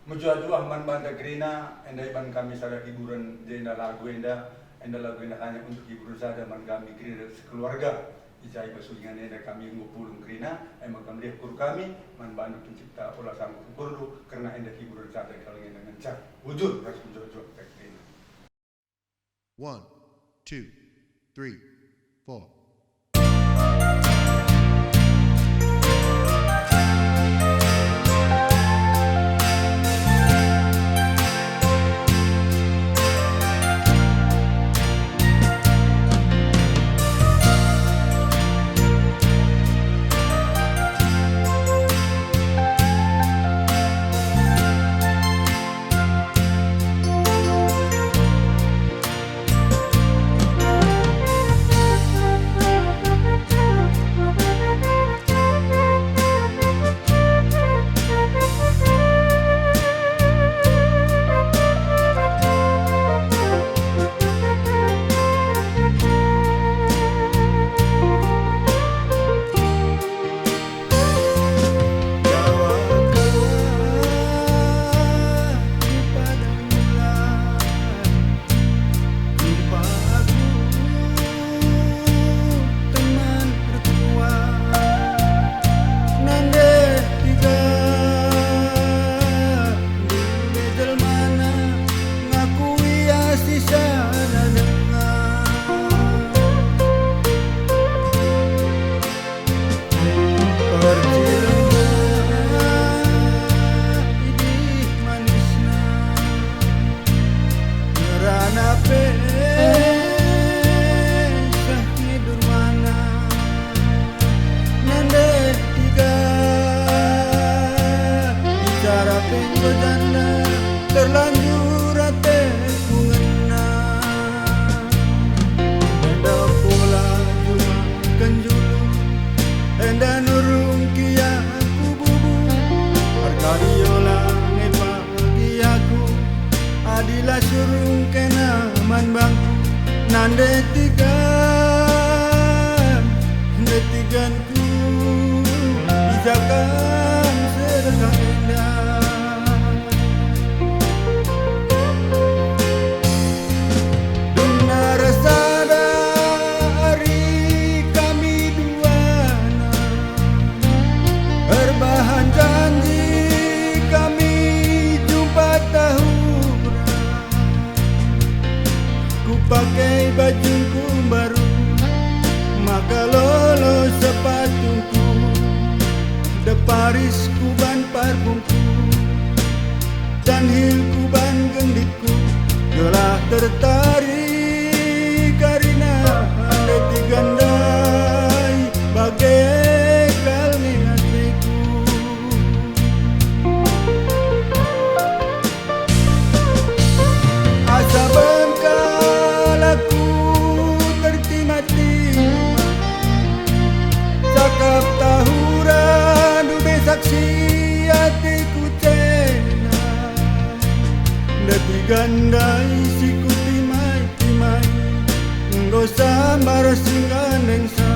Mujua-jua man banda Grina, enda iban kami sada hiburan enda lagu lagu enda hanya untuk hiburan saja man kami Grina sekeluarga. Ijai basuingan enda kami ngupulung Grina, emang kami dia kur kami man banda pencipta olah sanggup kurdu karena enda hiburan saja kalau enda ngencak wujud ras mujua-jua Grina. 1, 2, 3, 4. Terlanjur ate ku ngena enda pola cuma kenjulu enda nurung kia ku bubu arkariola nepa bagi aku adila surung kena man bangku nande tigan ku bijakan sedekah indah. Pakai bajuku baru, maka lolos sepatuku, deparisku ban parfumku, dan hilku ban genditku, telah tertarik karena leti gandai bagai kali hatiku. Asa cakap tahura dube saksi hatiku cena deti gandai siku timai nggo sambar singgandeng sa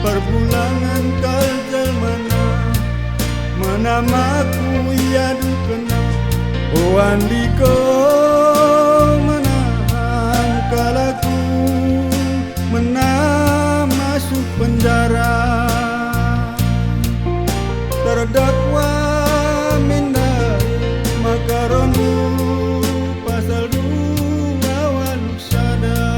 perbulangan kaljal menamaku iya dukena o andiko menang kalaku menang masuk penjara terdakwa mindai makaronu pasal 2 waluk sadar.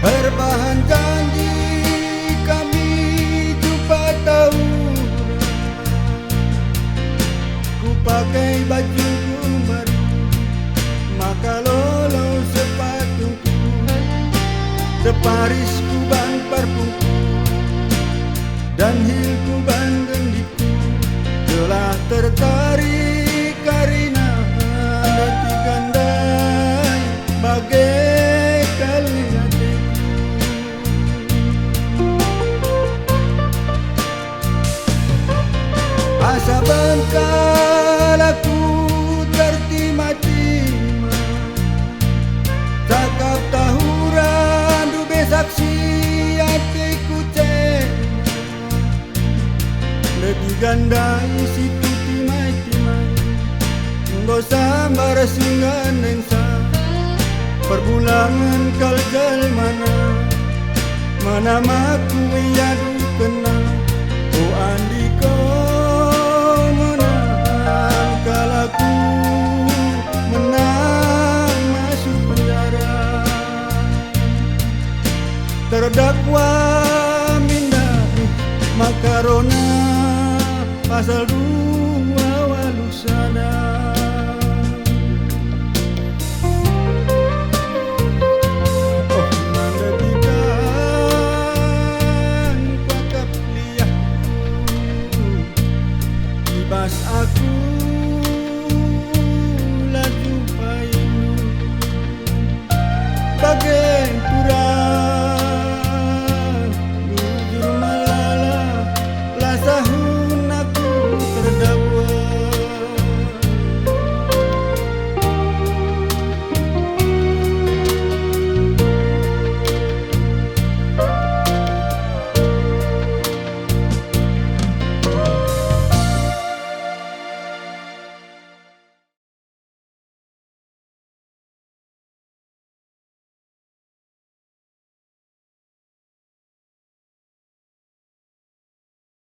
Berbahan janji kami jumpa tahun, ku pakai baju baru, maka lolos sepatuku. Paris ku ban parfumku dan hilku ban gendikku telah tertarik karena detik gandai bagai kali hatiku. Asa bengkalaku tertima-tima cakap tahuran dube saksi hatiku cena lebih gandai situ timai-timai nggo sambar singgan nengsa perbulangan kaljal mana maku yadu kena o andiko menang kalaku menang masuk penjara terdakwa mindah makarona pasal 2